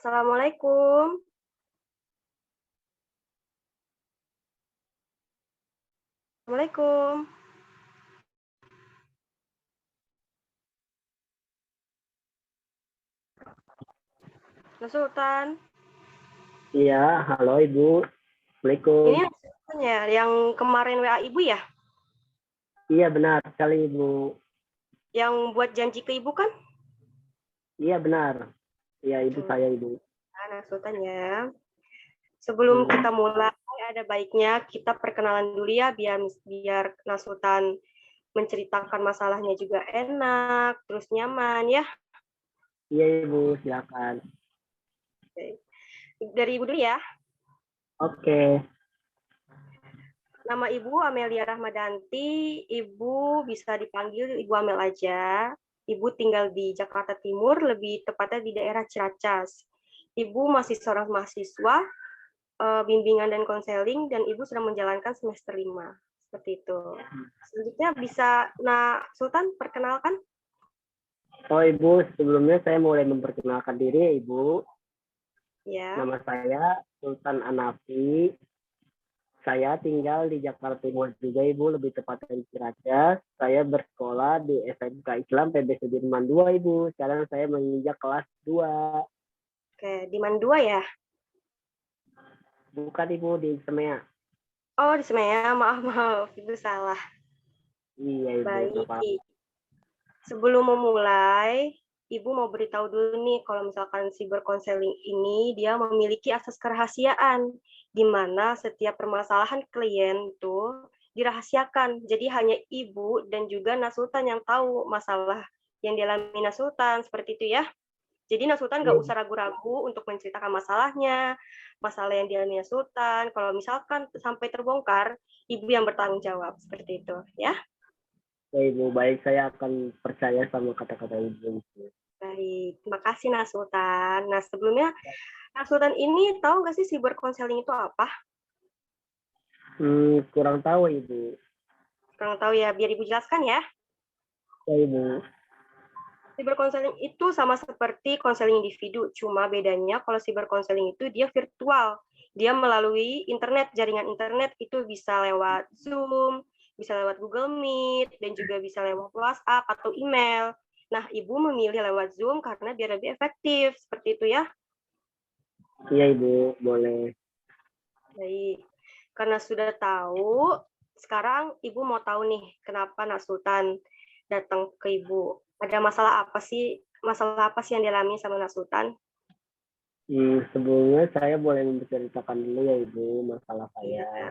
Assalamualaikum. Assalamualaikum. Mas Sultan. Iya, halo Ibu. Assalamualaikum. Ini ya, yang kemarin WA Ibu ya? Iya benar sekali Ibu. Yang buat janji ke Ibu kan? Iya benar. Iya Ibu Tuh, saya Ibu. Mas Sultan ya. Sebelum kita mulai, ada baiknya kita perkenalan dulu ya, biar Mas Sultan menceritakan masalahnya juga enak, terus nyaman ya. Iya Ibu, silakan. Dari Ibu dulu ya. Oke. Nama Ibu Amelia Rahmadanti, Ibu bisa dipanggil Ibu Amel aja. Ibu tinggal di Jakarta Timur, lebih tepatnya di daerah Ciracas. Ibu masih seorang mahasiswa, bimbingan dan konseling, dan Ibu sedang menjalankan semester 5. Seperti itu. Selanjutnya bisa, Sultan perkenalkan. Oh Ibu, sebelumnya saya mulai memperkenalkan diri ya Ibu. Ya. Nama saya Sultan Anafi. Saya tinggal di Jakarta Timur juga Ibu, lebih tepatnya di Ciracas. Saya bersekolah di SMK Islam PB Sudirman 2 Ibu. Sekarang saya menginjak kelas 2. Oke, di mana 2 ya? Bukan Ibu, di Semea. Oh, di Semeya. Maaf, Ibu salah. Iya Ibu, Baik. Bapak. Sebelum memulai, Ibu mau beritahu dulu nih, kalau misalkan cyber counseling ini, dia memiliki asas kerahasiaan, di mana setiap permasalahan klien itu dirahasiakan. Jadi hanya Ibu dan juga Nasultan yang tahu masalah yang dialami Nasultan, seperti itu ya. Jadi Nasultan nggak Iya, usah ragu-ragu untuk menceritakan masalahnya, masalah yang dialami Nasultan. Kalau misalkan sampai terbongkar, Ibu yang bertanggung jawab, seperti itu ya. ya Ibu, baik saya akan percaya sama kata-kata Ibu. Baik, terima kasih Nak Sultan. Nah, sebelumnya Nak Sultan ini tahu nggak sih cyber counseling itu apa? Kurang tahu Ibu. Kurang tahu ya, biar Ibu jelaskan ya. Ya Ibu. Cyber counseling itu sama seperti konseling individu, cuma bedanya kalau cyber counseling itu dia virtual. Dia melalui internet, jaringan internet itu bisa lewat Zoom, bisa lewat Google Meet, dan juga bisa lewat WhatsApp atau email. Nah, Ibu memilih lewat Zoom karena biar lebih efektif, seperti itu ya. Iya Ibu, boleh. Baik, karena sudah tahu, sekarang Ibu mau tahu nih, kenapa Nak Sultan datang ke Ibu. Ada masalah apa sih yang dialami sama Nak Sultan? Sebelumnya saya boleh menceritakan dulu ya Ibu masalah Iya, saya.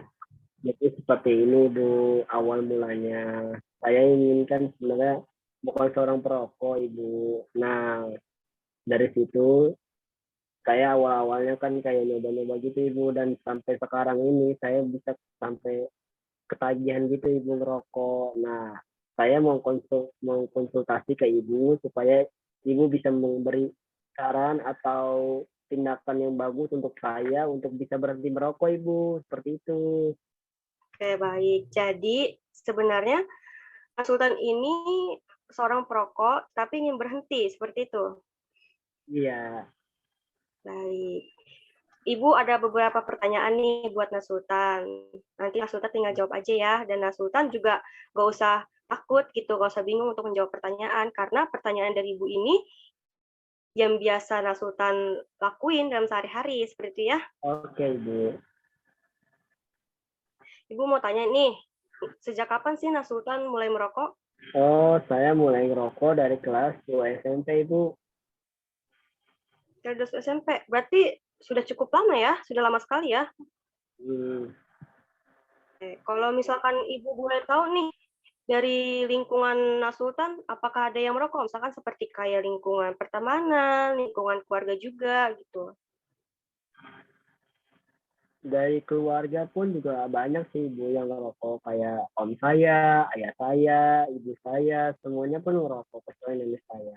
Jadi seperti ini Ibu, awal mulanya. Saya inginkan sebenarnya bukan seorang perokok Ibu. Nah, dari situ saya awal-awalnya kan kayak nyoba-nyoba gitu Ibu, dan sampai sekarang ini saya bisa sampai ketagihan gitu Ibu ngerokok. Nah, saya mau konsultasi ke Ibu supaya Ibu bisa memberi saran atau tindakan yang bagus untuk saya untuk bisa berhenti merokok Ibu, seperti itu. oke baik. Jadi sebenarnya Nak Sultan ini seorang perokok, tapi ingin berhenti, seperti itu. Iya. Baik. Ibu ada beberapa pertanyaan nih buat Nak Sultan. Nanti Nak Sultan tinggal jawab aja ya. Dan Nak Sultan juga gak usah takut gitu, gak usah bingung untuk menjawab pertanyaan. Karena pertanyaan dari Ibu ini yang biasa Nak Sultan lakuin dalam sehari-hari, seperti itu ya. Oke Ibu. Ibu mau tanya nih, sejak kapan sih Nak Sultan mulai merokok? Oh, saya mulai ngerokok dari kelas 2 SMP Ibu. Dari SMP. Berarti sudah cukup lama ya, sudah lama sekali ya. Hmm, Kalau misalkan Ibu boleh tahu nih, dari lingkungan Nak Sultan, apakah ada yang merokok? Misalkan seperti kayak lingkungan pertemanan, lingkungan keluarga juga gitu. dari keluarga pun juga banyak sih Ibu yang ngerokok, kayak om saya, ayah saya, ibu saya, semuanya pun ngerokok kecuali nenek saya.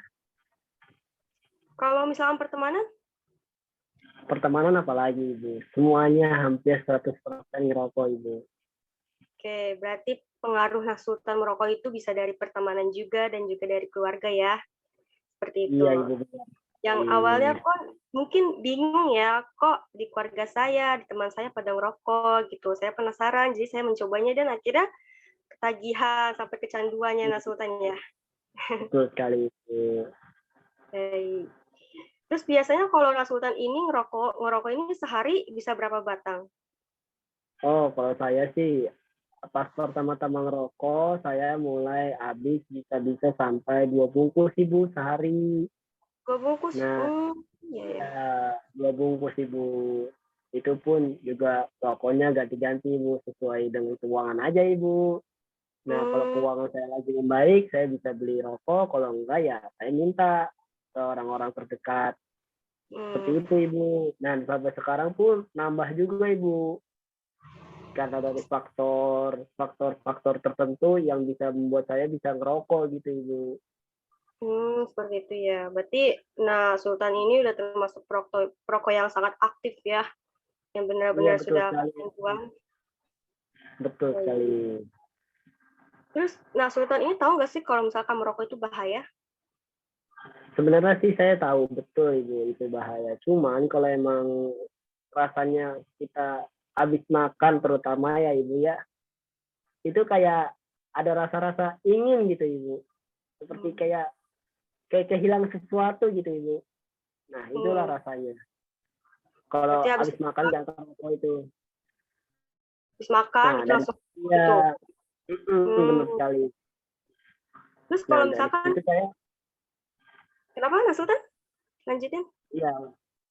Kalau misalkan pertemanan, Pertemanan apalagi Ibu, semuanya hampir 100% ngerokok Ibu. oke, berarti pengaruh Nak Sultan merokok itu bisa dari pertemanan juga dan juga dari keluarga ya, seperti Iya itu. Ibu, benar. Yang awalnya kok mungkin bingung ya, kok di keluarga saya, di teman saya pada ngerokok gitu. Saya penasaran, jadi saya mencobanya dan akhirnya ketagihan sampai kecanduannya Nah Sultan ya. Betul sekali Bu. Baik. Terus biasanya kalau Nah Sultan ini ngerokok ini sehari bisa berapa batang? Oh, kalau saya sih pas pertama-tama ngerokok, saya mulai habis bisa-bisa sampai 2 bungkus sih Bu sehari. 2 bungkus? Nah, Iya ya. ya 2 bungkus Ibu. Itu pun juga rokoknya ganti-ganti Bu, sesuai dengan keuangan aja Ibu. Nah, kalau Mmm, keuangan saya lagi membaik, saya bisa beli rokok. Kalau enggak, ya saya minta ke orang-orang terdekat. Seperti mmm. itu Ibu. Dan sampai sekarang pun nambah juga Ibu. Karena dari faktor tertentu yang bisa membuat saya bisa ngerokok gitu Ibu. Seperti itu ya. Berarti Nah Sultan ini udah termasuk perokok yang sangat aktif ya, yang Iya benar-benar betul sudah sekali. kecanduan. Betul sekali. Terus Nah Sultan ini tahu nggak sih kalau misalkan merokok itu bahaya? Sebenarnya sih saya tahu betul Ibu itu bahaya. Cuman kalau emang rasanya kita habis makan terutama ya Ibu ya, itu kayak ada rasa-rasa ingin gitu Ibu. Seperti Mmm, kayak kayak kehilangan sesuatu gitu Ibu. Nah, itulah mmm. rasanya. Kalau Berarti habis makan jangan rokok itu. habis makan Nah, gitu dari langsung iya, gitu? benar Mmm, sekali. terus Nah, kalau dari misalkan situ saya kenapa Nah Sultan? Lanjutin. iya,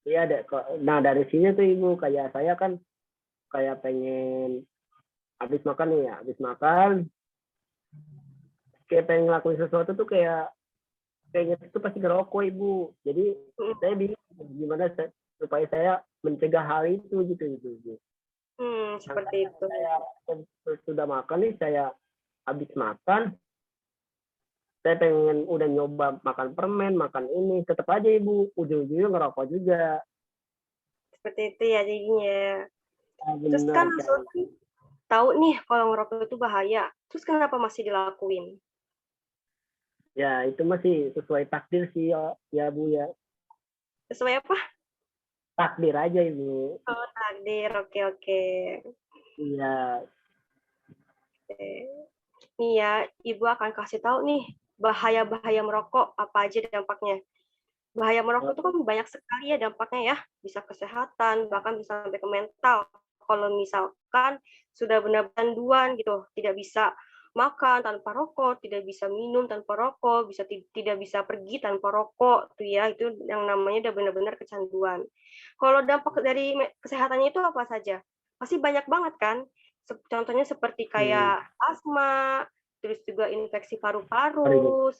iya deh kok. Nah, dari sini tuh Ibu kayak saya kan kayak pengen habis makan nih ya, habis makan kayak pengen ngelakuin sesuatu tuh kayak kayaknya itu pasti ngerokok Ibu. Jadi Mhm, saya bingung gimana supaya saya mencegah hal itu gitu Ibu. seperti Makanya itu. saya sudah makan nih, saya habis makan, saya pengen udah nyoba makan permen, makan ini, tetap aja Ibu, ujung-ujungnya ngerokok juga. Seperti itu ya jadinya. Ah, Terus benar kan Nah sekali. Sultan tahu nih kalau ngerokok itu bahaya, terus kenapa masih dilakuin? Ya, itu masih sesuai takdir sih ya, ya Bu ya. Sesuai apa? Takdir aja Ibu. Oh, takdir, oke oke. Iya, Oke. Nih ya, Ibu akan kasih tahu nih, bahaya-bahaya merokok, apa aja dampaknya. Bahaya merokok itu kan oh, banyak sekali ya dampaknya ya, bisa kesehatan, bahkan bisa sampai ke mental. Kalau misalkan sudah benar-benar canduan gitu, tidak bisa makan tanpa rokok, tidak bisa minum tanpa rokok, tidak bisa pergi tanpa rokok, tuh ya, itu yang namanya udah benar-benar kecanduan. Kalau dampak dari kesehatannya itu apa saja? Pasti banyak banget kan? Contohnya seperti hmm, kayak asma, terus juga infeksi sorry Bu. paru-paru,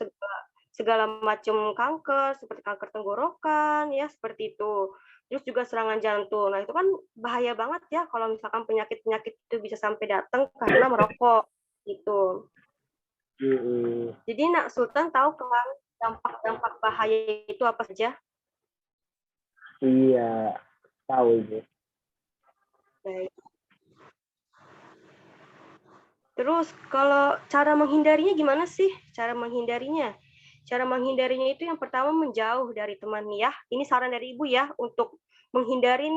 segala macam kanker, seperti kanker tenggorokan, ya seperti itu. Terus juga serangan jantung. Nah, itu kan bahaya banget ya kalau misalkan penyakit-penyakit itu bisa sampai datang karena merokok, gitu. Mm-mm. Jadi Nak Sultan tahu kan dampak-dampak bahaya itu apa saja? Iya, tahu Ibu. Baik. Terus kalau cara menghindarinya gimana sih? Cara menghindarinya? Cara menghindarinya itu yang pertama menjauh dari teman nih ya. Ini saran dari Ibu ya untuk menghindari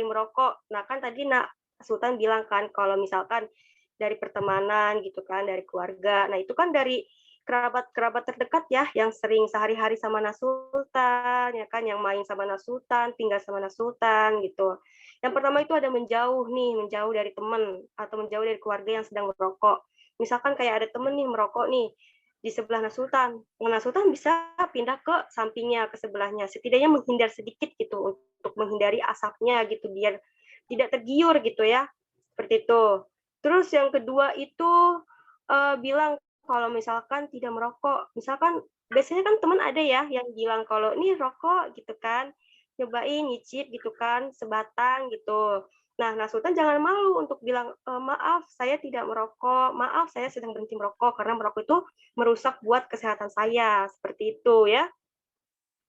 merokok. Nah, kan tadi Nak Sultan bilang kan kalau misalkan dari pertemanan gitu kan, dari keluarga. Nah, itu kan dari kerabat-kerabat terdekat ya yang sering sehari-hari sama Nak Sultan ya kan, yang main sama Nak Sultan, tinggal sama Nak Sultan gitu. Yang pertama itu ada menjauh nih, menjauh dari teman atau menjauh dari keluarga yang sedang merokok. Misalkan kayak ada temen nih merokok nih di sebelah Nasutan. Nasutan bisa pindah ke sampingnya, ke sebelahnya. Setidaknya menghindar sedikit gitu untuk menghindari asapnya gitu biar tidak tergiur gitu ya. Seperti itu. Terus yang kedua itu bilang kalau misalkan tidak merokok. Misalkan biasanya kan teman ada ya yang bilang kalau ini rokok gitu kan, nyobain nyicip gitu kan, sebatang gitu. Nah, Sultan jangan malu untuk bilang, "Maaf, saya tidak merokok. Maaf, saya sedang berhenti merokok karena merokok itu merusak buat kesehatan saya." Seperti itu ya.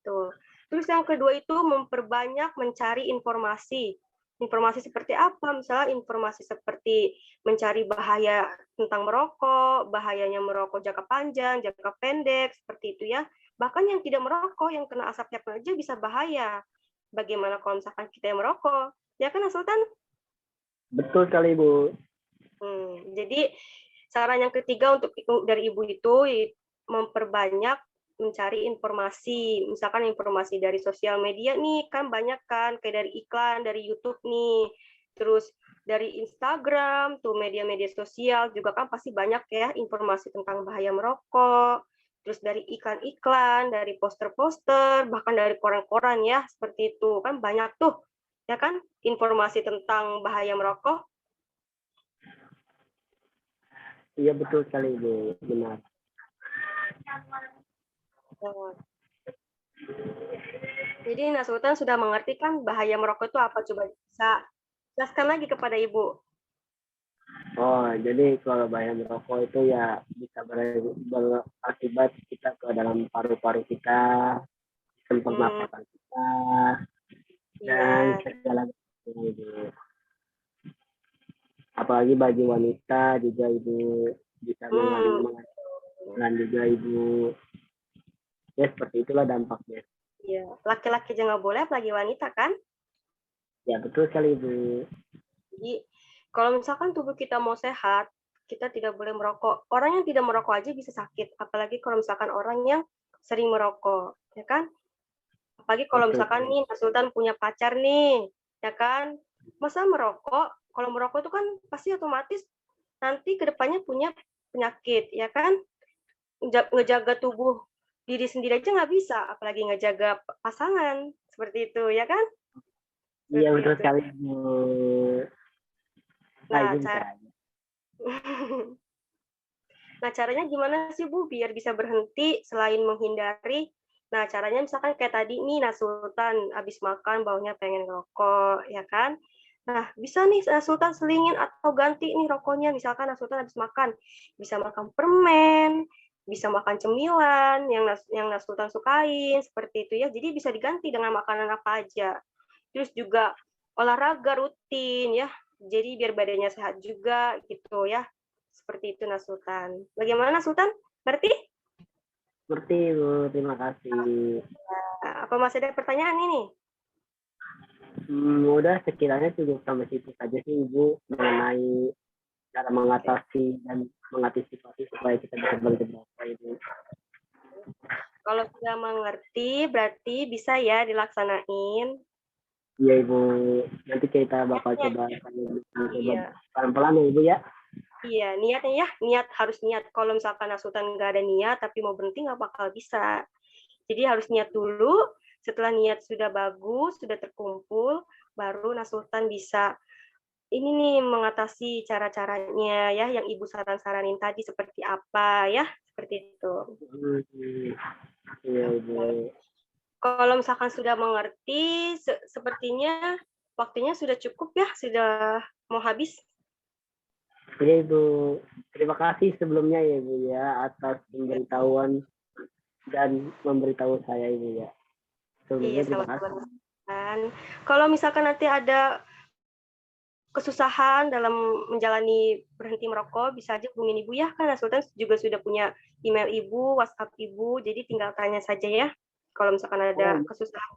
Tuh. Terus yang kedua itu memperbanyak mencari informasi. Informasi seperti apa? Misalnya informasi seperti mencari bahaya tentang merokok, bahayanya merokok jangka panjang, jangka pendek, seperti itu ya. Bahkan yang tidak merokok, yang kena asapnya aja bisa bahaya. Bagaimana kalau misalkan kita yang merokok? Ya kan, Sultan? Betul sekali, Ibu. Jadi saran yang ketiga untuk dari Ibu itu memperbanyak mencari informasi. Misalkan informasi dari sosial media nih, kan banyak kan, kayak dari iklan, dari YouTube nih. Terus dari Instagram, tuh media-media sosial juga kan pasti banyak ya informasi tentang bahaya merokok. Terus dari iklan-iklan, dari poster-poster, bahkan dari koran-koran ya, seperti itu. Kan banyak tuh, ya kan, informasi tentang bahaya merokok. Iya, betul sekali, Ibu. Benar. Jadi Nah Sultan sudah mengerti kan bahaya merokok itu apa? Coba bisa jelaskan lagi kepada Ibu. Oh, jadi kalau bahaya merokok itu ya bisa berakibat kita ke dalam paru-paru kita, sistem pernapasan kita, dan Iya. segala macam. Apalagi bagi wanita juga Ibu bisa mengandung juga Ibu. Ya seperti itulah dampaknya. Iya. Laki-laki aja nggak boleh, apalagi wanita kan? Ya betul sekali Ibu. Jadi kalau misalkan tubuh kita mau sehat, kita tidak boleh merokok. Orang yang tidak merokok aja bisa sakit, apalagi kalau misalkan orang yang sering merokok, ya kan? Apalagi kalau Betul misalkan sekali. nih Mas Sultan punya pacar nih, ya kan? Masa merokok? Kalau merokok itu kan pasti otomatis nanti kedepannya punya penyakit, ya kan? Ngejaga tubuh diri sendiri aja nggak bisa, apalagi ngejaga pasangan, seperti itu, ya kan? Iya Seperti betul itu. sekali Ibu. Nah Nah, Ibu bisa aja. Nah, caranya gimana sih, Bu, biar bisa berhenti selain menghindari? Nah, caranya misalkan kayak tadi nih, Sultan habis makan baunya pengen ngerokok, ya kan? Nah, bisa nih Sultan selingin atau ganti nih rokoknya. Misalkan Sultan habis makan, bisa makan permen, bisa makan cemilan yang Sultan sukain, seperti itu ya. Jadi bisa diganti dengan makanan apa aja. Terus juga olahraga rutin ya. Jadi biar badannya sehat juga gitu ya. Seperti itu Sultan. Bagaimana Sultan? Ngerti? Ngerti Ibu, terima kasih. Apa masih ada pertanyaan ini? Udah sekiranya cukup sampai situ saja sih Ibu mengenai cara mengatasi dan mengantisipasi supaya kita bisa berhenti merokok Ibu. Kalau sudah mengerti, berarti bisa ya dilaksanain. Iya Ibu, nanti kita bakal coba Iya. pelan-pelan ya Ibu ya. Iya, niatnya ya, harus niat. Kalau misalkan Sultan nggak ada niat, tapi mau berhenti nggak bakal bisa. Jadi harus niat dulu, setelah niat sudah bagus, sudah terkumpul, baru Sultan bisa ini nih mengatasi cara-caranya ya, yang Ibu saran-saranin tadi seperti apa ya, seperti itu. Iya Ibu. Kalau misalkan sudah mengerti, sepertinya waktunya sudah cukup ya, sudah mau habis. Iya Ibu, terima kasih sebelumnya ya Ibu ya atas pemberitahuan dan memberitahu saya Ibu ya. Sebelumnya Iya, terima kasih. sama-sama. Kalau misalkan nanti ada kesusahan dalam menjalani berhenti merokok, bisa aja hubungin Ibu ya, kan Sultan juga sudah punya email Ibu, WhatsApp Ibu, jadi tinggal tanya saja ya, kalau misalkan ada kesusahan.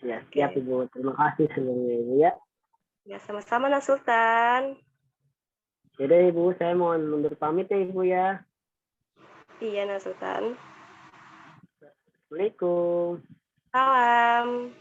Ya, siap Ibu. Terima kasih sebelumnya Ibu ya. Ya, sama-sama Sultan. Jadi Ibu, saya mau mundur pamit ya Ibu ya. Iya, Sultan. Assalamualaikum. Salam.